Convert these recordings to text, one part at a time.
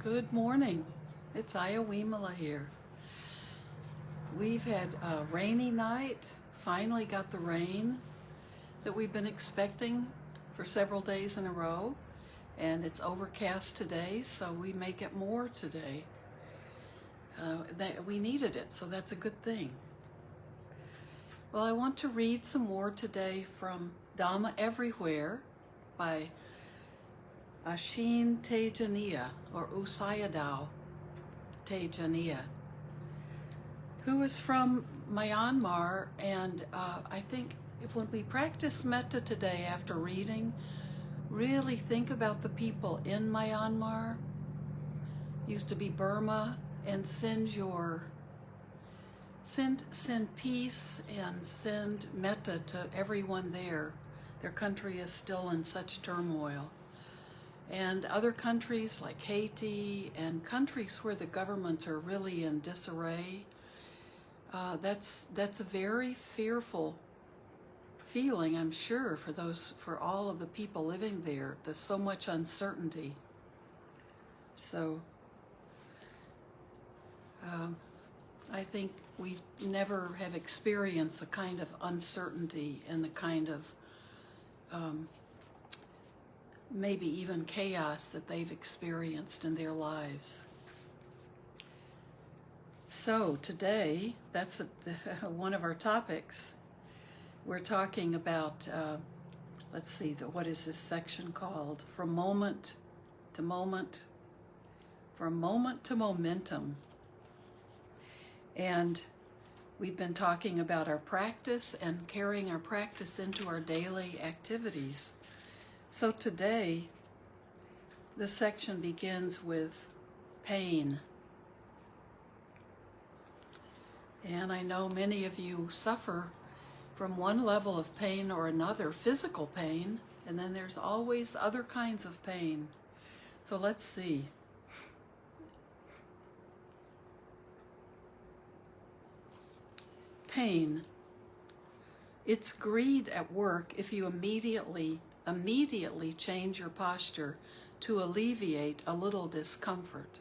Good morning. It's Ayya Vimala here. We've had a rainy night, finally got the rain that we've been expecting for several days in a row, and it's overcast today, so we may get more today. We needed it, so that's a good thing. Well, I want to read some more today from Dhamma Everywhere by Ashin Tejaniya, or Usayadaw Tejaniya, who is from Myanmar, and I think when we practice metta today after reading, really think about the people in Myanmar, used to be Burma, and send peace and send metta to everyone there. Their country is still in such turmoil. And other countries like Haiti and countries where the governments are really in disarray, that's a very fearful feeling, I'm sure, for all of the people living there. There's so much uncertainty. So I think we never have experienced the kind of uncertainty and the kind of maybe even chaos that they've experienced in their lives. So today, that's one of our topics. We're talking about, let's see, what is this section called? From moment to moment, from moment to momentum. And we've been talking about our practice and carrying our practice into our daily activities. So today, this section begins with pain. And I know many of you suffer from one level of pain or another, physical pain, and then there's always other kinds of pain. So let's see. Pain. It's greed at work if you immediately change your posture to alleviate a little discomfort.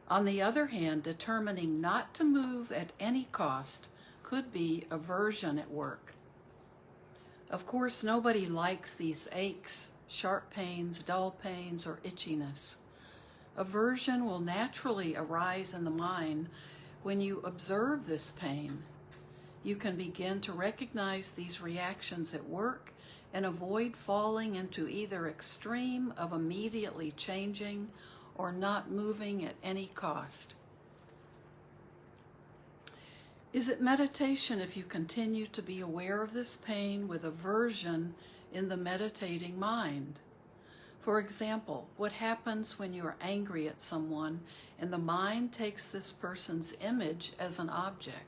On the other hand, determining not to move at any cost could be aversion at work. Of course, nobody likes these aches, sharp pains, dull pains, or itchiness. Aversion will naturally arise in the mind when you observe this pain. You can begin to recognize these reactions at work and avoid falling into either extreme of immediately changing or not moving at any cost. Is it meditation if you continue to be aware of this pain with aversion in the meditating mind? For example, what happens when you are angry at someone and the mind takes this person's image as an object?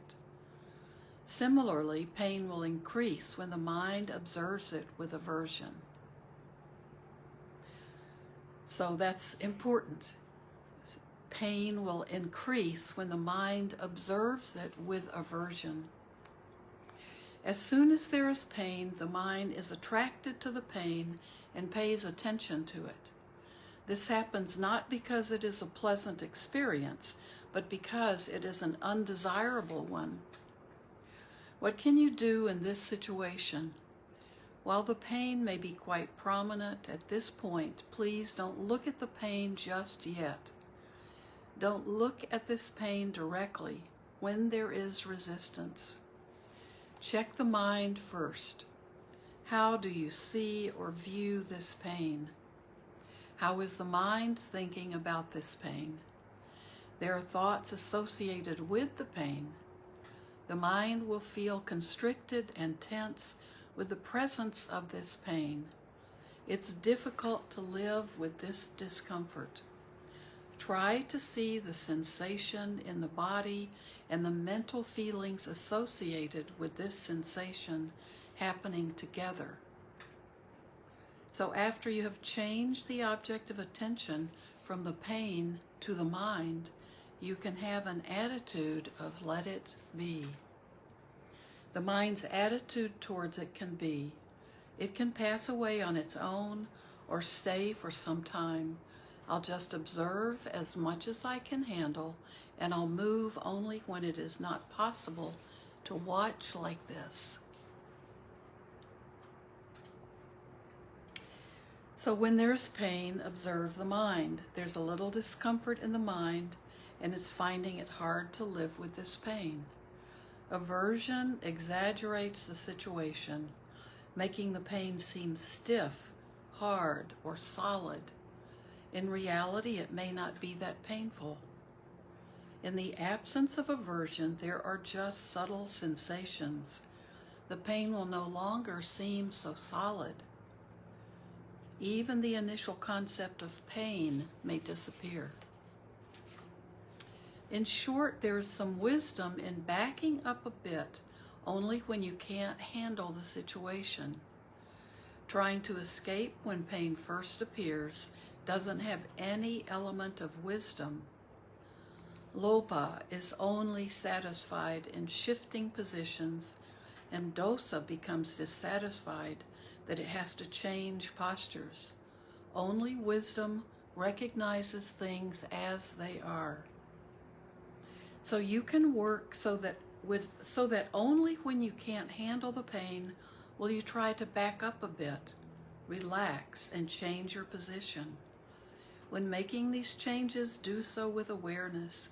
Similarly, pain will increase when the mind observes it with aversion. So that's important. Pain will increase when the mind observes it with aversion. As soon as there is pain, the mind is attracted to the pain and pays attention to it. This happens not because it is a pleasant experience, but because it is an undesirable one. What can you do in this situation? While the pain may be quite prominent at this point, please don't look at the pain just yet. Don't look at this pain directly when there is resistance. Check the mind first. How do you see or view this pain? How is the mind thinking about this pain? There are thoughts associated with the pain. The mind will feel constricted and tense with the presence of this pain. It's difficult to live with this discomfort. Try to see the sensation in the body and the mental feelings associated with this sensation happening together. So after you have changed the object of attention from the pain to the mind, you can have an attitude of let it be. The mind's attitude towards it can be, it can pass away on its own or stay for some time, I'll just observe as much as I can handle, and I'll move only when it is not possible to watch like this. So when there's pain, observe the mind. There's a little discomfort in the mind, and it's finding it hard to live with this pain. Aversion exaggerates the situation, making the pain seem stiff, hard, or solid. In reality, it may not be that painful. In the absence of aversion, there are just subtle sensations. The pain will no longer seem so solid. Even the initial concept of pain may disappear. In short, there is some wisdom in backing up a bit only when you can't handle the situation. Trying to escape when pain first appears doesn't have any element of wisdom. Lopa is only satisfied in shifting positions, and dosa becomes dissatisfied that it has to change postures. Only wisdom recognizes things as they are. So you can work so that only when you can't handle the pain will you try to back up a bit, relax, and change your position. When making these changes, do so with awareness.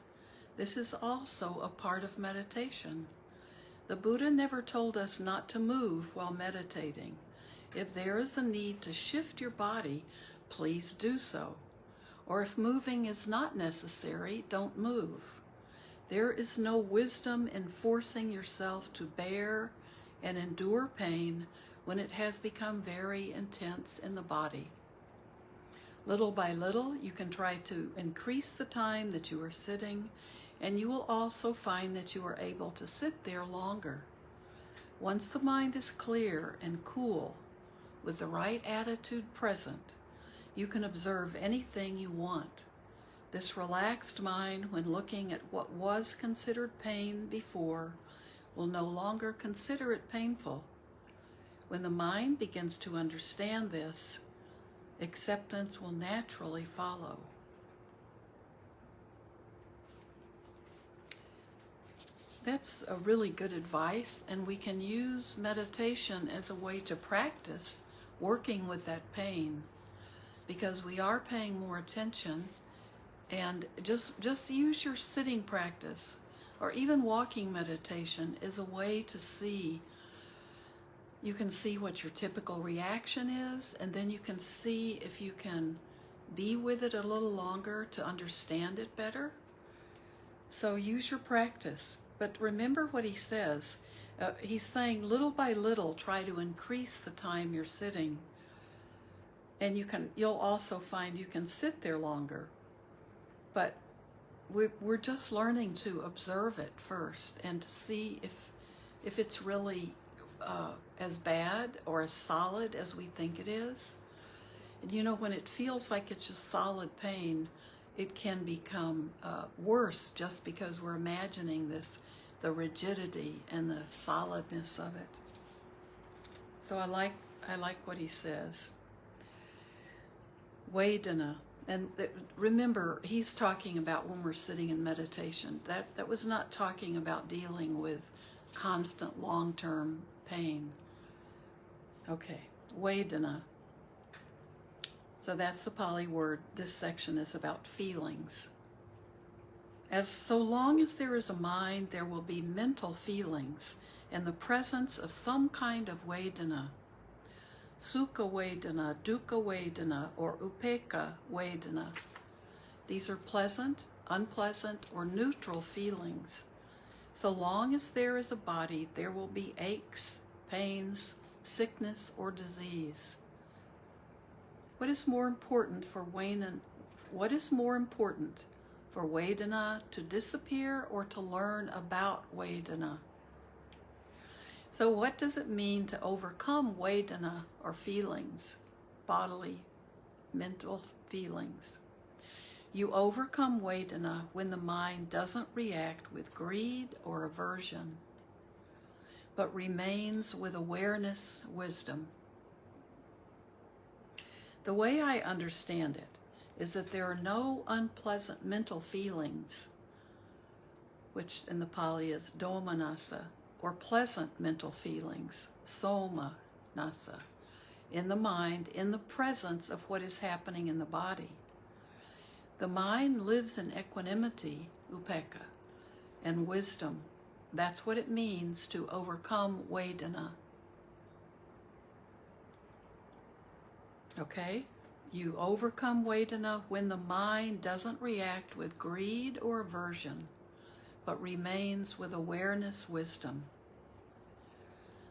This is also a part of meditation. The Buddha never told us not to move while meditating. If there is a need to shift your body, please do so. Or if moving is not necessary, don't move. There is no wisdom in forcing yourself to bear and endure pain when it has become very intense in the body. Little by little, you can try to increase the time that you are sitting, and you will also find that you are able to sit there longer. Once the mind is clear and cool, with the right attitude present, you can observe anything you want. This relaxed mind, when looking at what was considered pain before, will no longer consider it painful. When the mind begins to understand this, acceptance will naturally follow. That's a really good advice, and we can use meditation as a way to practice working with that pain, because we are paying more attention. And just use your sitting practice or even walking meditation as a way to see. You can see what your typical reaction is, and then you can see if you can be with it a little longer to understand it better. So use your practice. But remember what he says. He's saying little by little try to increase the time you're sitting. And you'll also find you can sit there longer. But we're just learning to observe it first and to see if it's really as bad or as solid as we think it is. And when it feels like it's just solid pain, it can become worse just because we're imagining the rigidity and the solidness of it. So I like what he says. Vedana. And remember, he's talking about when we're sitting in meditation. That was not talking about dealing with constant long-term pain. Okay, Vedana. So that's the Pali word. This section is about feelings. So long as there is a mind, there will be mental feelings and the presence of some kind of Vedana. Sukha Vedana, Dukkha Vedana, or Upekkha Vedana. These are pleasant, unpleasant, or neutral feelings. So long as there is a body, there will be aches, pains, sickness, or disease. What is more important for Vedana to disappear or to learn about Vedana? So what does it mean to overcome Vedana or feelings, bodily, mental feelings? You overcome Vedana when the mind doesn't react with greed or aversion, but remains with awareness, wisdom. The way I understand it, is that there are no unpleasant mental feelings, which in the Pali is domanassa, or pleasant mental feelings, soma nasa, in the mind, in the presence of what is happening in the body. The mind lives in equanimity, upekkha, and wisdom. That's what it means to overcome Vedana. Okay? You overcome Vedana when the mind doesn't react with greed or aversion, but remains with awareness, wisdom.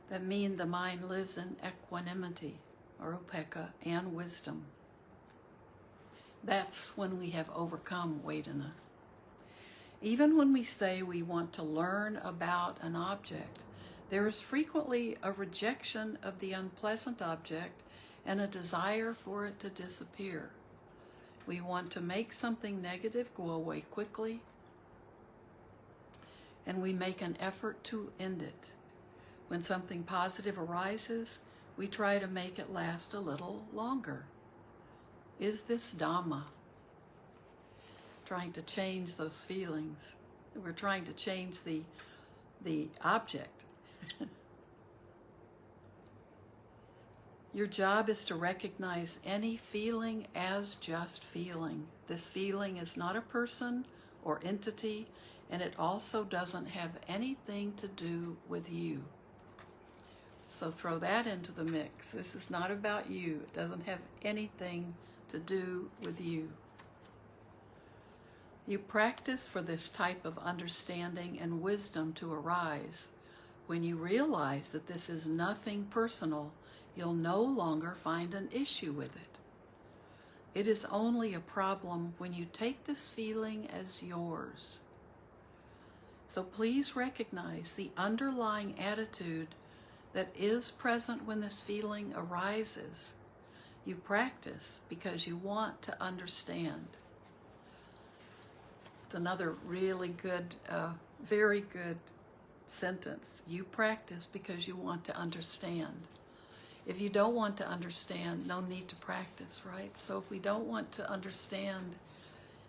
That means the mind lives in equanimity, or upekkha, and wisdom. That's when we have overcome Vedana. Even when we say we want to learn about an object, there is frequently a rejection of the unpleasant object and a desire for it to disappear. We want to make something negative go away quickly, and we make an effort to end it. When something positive arises, we try to make it last a little longer. Is this dharma? Trying to change those feelings. We're trying to change the object. Your job is to recognize any feeling as just feeling. This feeling is not a person or entity, and it also doesn't have anything to do with you. So throw that into the mix. This is not about you. It doesn't have anything to do with you. You practice for this type of understanding and wisdom to arise. When you realize that this is nothing personal, you'll no longer find an issue with it. It is only a problem when you take this feeling as yours. So please recognize the underlying attitude that is present when this feeling arises. You practice because you want to understand. It's another really good, very good sentence. You practice because you want to understand. If you don't want to understand, no need to practice, right? So if we don't want to understand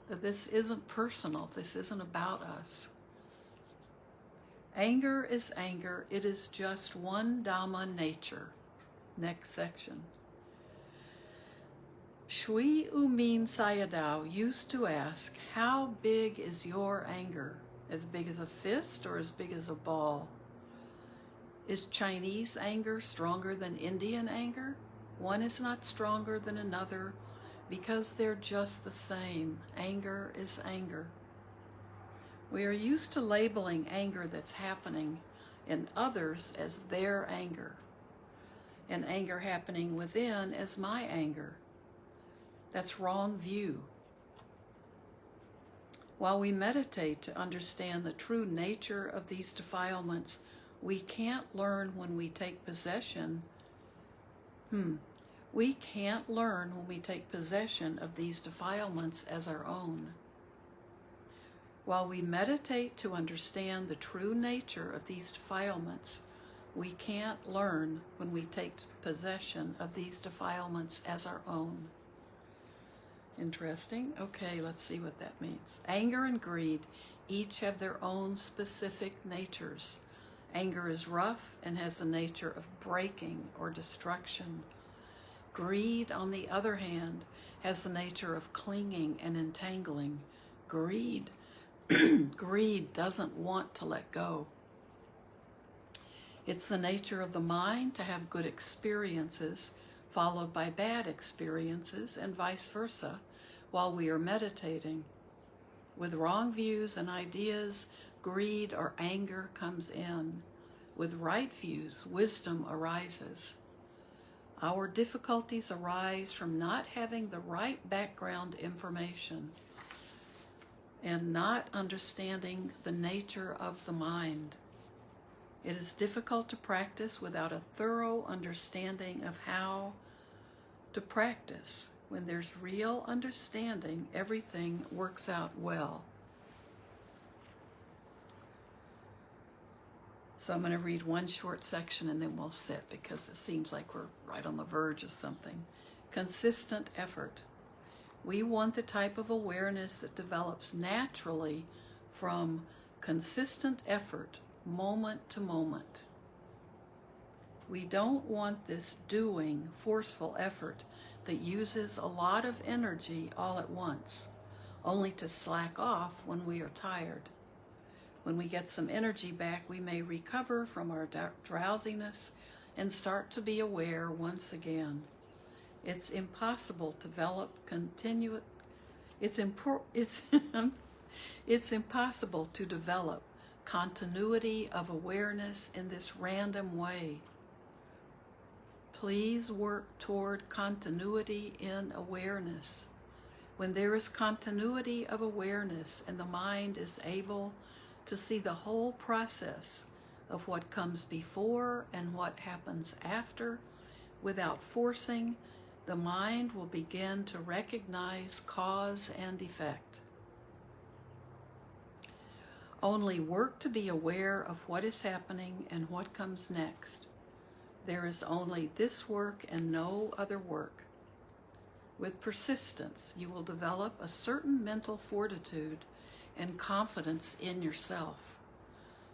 that this isn't personal, this isn't about us. Anger is anger. It is just one Dhamma nature. Next section. Shui Umin Sayadaw used to ask, how big is your anger? As big as a fist or as big as a ball? Is Chinese anger stronger than Indian anger? One is not stronger than another because they're just the same. Anger is anger. We are used to labeling anger that's happening in others as their anger, and anger happening within as my anger. That's wrong view. While we meditate to understand the true nature of these defilements, we can't learn when we take possession. We can't learn when we take possession of these defilements as our own. While we meditate to understand the true nature of these defilements, we can't learn when we take possession of these defilements as our own. Interesting. Okay, let's see what that means. Anger and greed each have their own specific natures. Anger is rough and has the nature of breaking or destruction. Greed, on the other hand, has the nature of clinging and entangling. Greed doesn't want to let go. It's the nature of the mind to have good experiences followed by bad experiences and vice versa while we are meditating. With wrong views and ideas, greed or anger comes in. With right views, wisdom arises. Our difficulties arise from not having the right background information and not understanding the nature of the mind. It is difficult to practice without a thorough understanding of how to practice. When there's real understanding, everything works out well. So I'm going to read one short section and then we'll sit because it seems like we're right on the verge of something. Consistent effort. We want the type of awareness that develops naturally from consistent effort, moment to moment. We don't want this doing, forceful effort that uses a lot of energy all at once, only to slack off when we are tired. When we get some energy back, we may recover from our drowsiness and start to be aware once again. It's impossible to develop it's impossible to develop continuity of awareness in this random way. Please work toward continuity in awareness. When there is continuity of awareness and the mind is able to see the whole process of what comes before and what happens after without forcing, the mind will begin to recognize cause and effect. Only work to be aware of what is happening and what comes next. There is only this work and no other work. With persistence, you will develop a certain mental fortitude and confidence in yourself.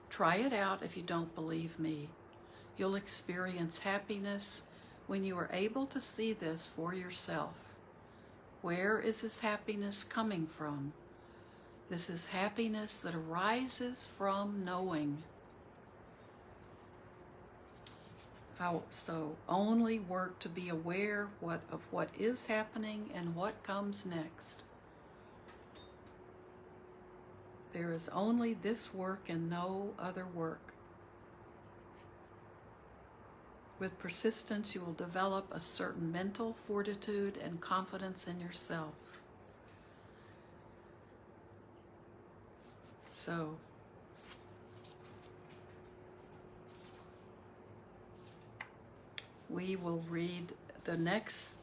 Try it out if you don't believe me. You'll experience happiness when you are able to see this for yourself. Where is this happiness coming from? This is happiness that arises from knowing. So only work to be aware of what is happening and what comes next. There is only this work and no other work. With persistence, you will develop a certain mental fortitude and confidence in yourself. So, we will read the next,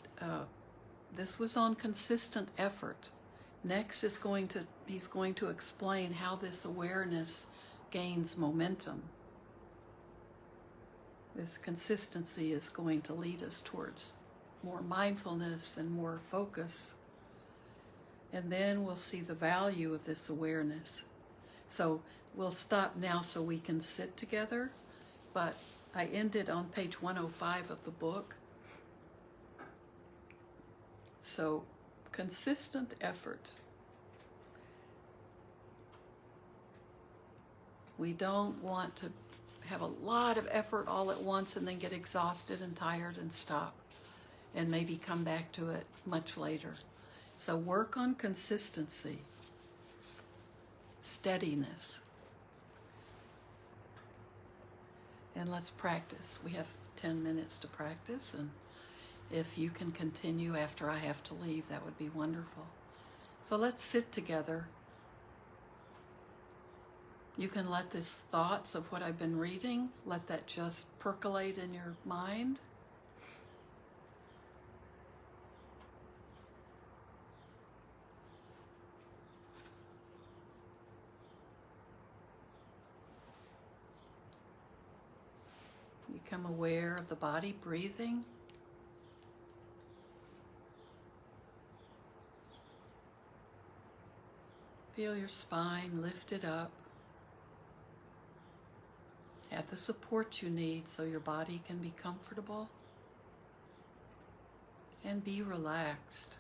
this was on consistent effort. Next he's going to explain how this awareness gains momentum. This consistency is going to lead us towards more mindfulness and more focus. And then we'll see the value of this awareness. So we'll stop now so we can sit together, but I ended on page 105 of the book. So, consistent effort. We don't want to have a lot of effort all at once and then get exhausted and tired and stop and maybe come back to it much later. So work on consistency, steadiness. And let's practice. We have 10 minutes to practice, and if you can continue after I have to leave, that would be wonderful. So let's sit together. You can let these thoughts of what I've been reading, let that just percolate in your mind. Become aware of the body breathing. Feel your spine lifted up. Have the support you need so your body can be comfortable and be relaxed.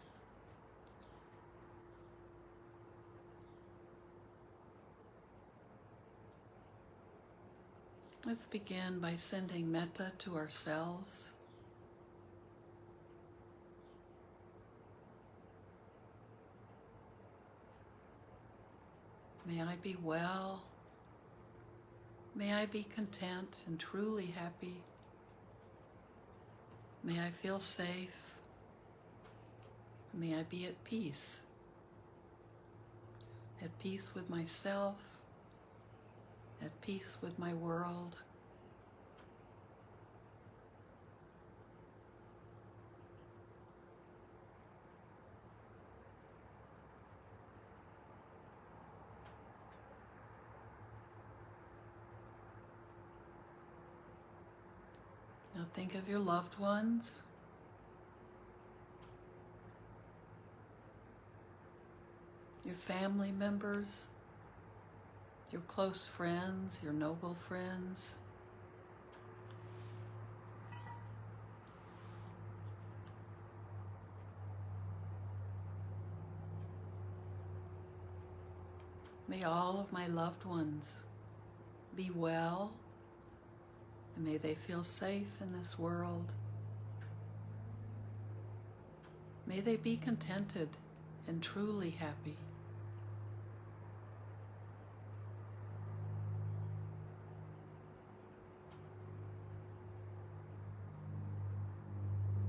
Let's begin by sending metta to ourselves. May I be well. May I be content and truly happy. May I feel safe. May I be at peace with myself, at peace with my world. Now think of your loved ones. your family members, your close friends, your noble friends. May all of my loved ones be well, and may they feel safe in this world. May they be contented and truly happy.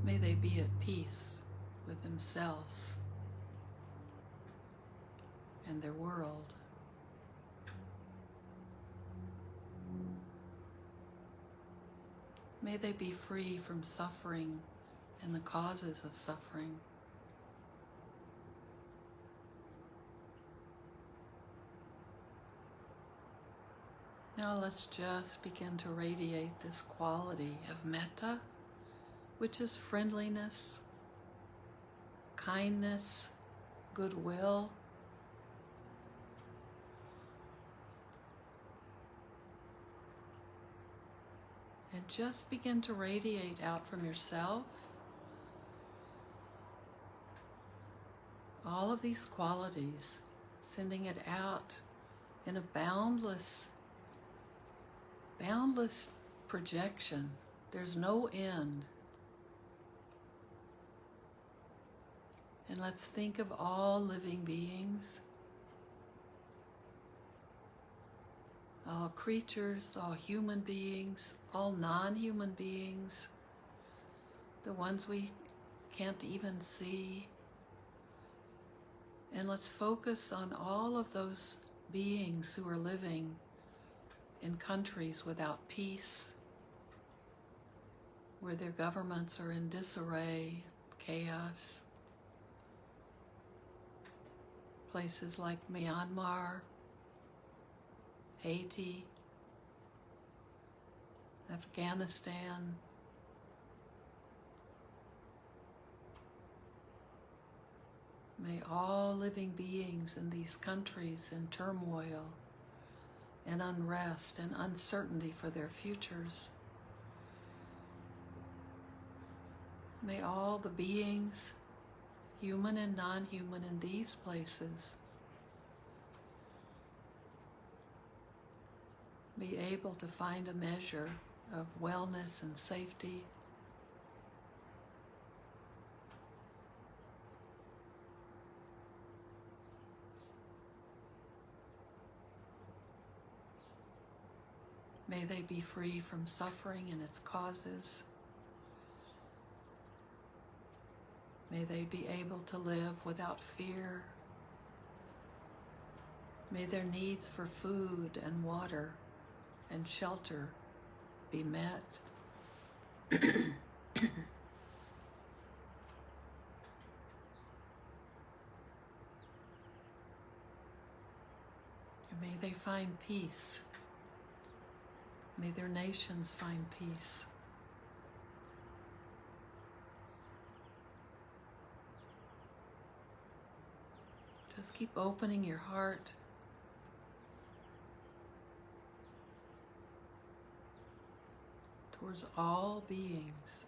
May they be at peace with themselves and their world. May they be free from suffering and the causes of suffering. Now let's just begin to radiate this quality of metta, which is friendliness, kindness, goodwill. And just begin to radiate out from yourself all of these qualities, sending it out in a boundless projection. There's no end. And let's think of all living beings, all creatures, all human beings, all non-human beings, the ones we can't even see. And let's focus on all of those beings who are living in countries without peace, where their governments are in disarray, chaos. Places like Myanmar, Haiti, Afghanistan, may all living beings in these countries in turmoil and unrest and uncertainty for their futures, may all the beings, human and non-human, in these places be able to find a measure of wellness and safety. May they be free from suffering and its causes. May they be able to live without fear. May their needs for food and water and shelter be met. May they find peace. May their nations find peace. Just keep opening your heart towards all beings.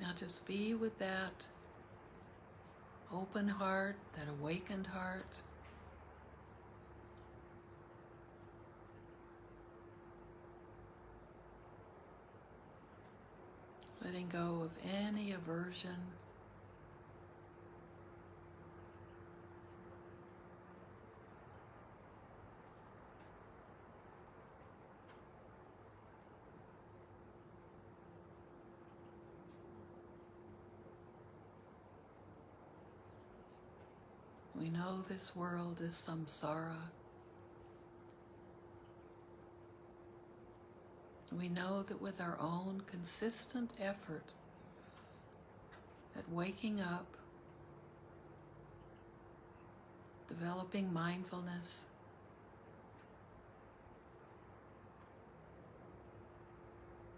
Now just be with that open heart, that awakened heart. Letting go of any aversion. We know this world is samsara. We know that with our own consistent effort at waking up, developing mindfulness,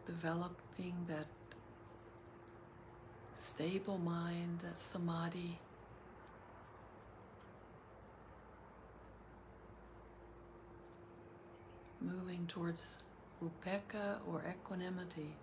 developing that stable mind, that samadhi, moving towards upekkha or equanimity.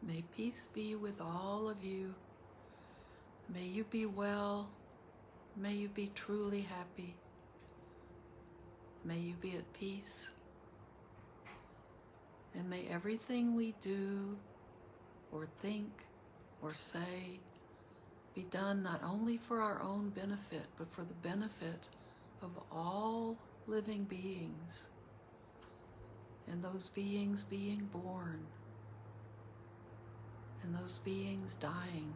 May peace be with all of you. May you be well. May you be truly happy. May you be at peace. And may everything we do or think or say be done not only for our own benefit, but for the benefit of all living beings, and those beings being born, and those beings dying.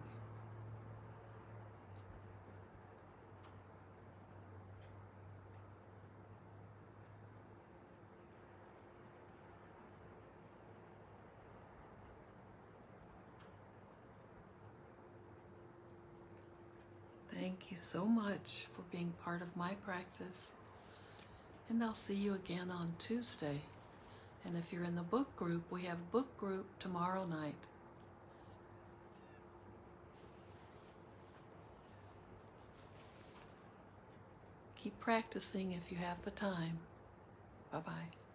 Thank you so much for being part of my practice, and I'll see you again on Tuesday. And if you're in the book group, we have book group tomorrow night. Keep practicing if you have the time. Bye-bye.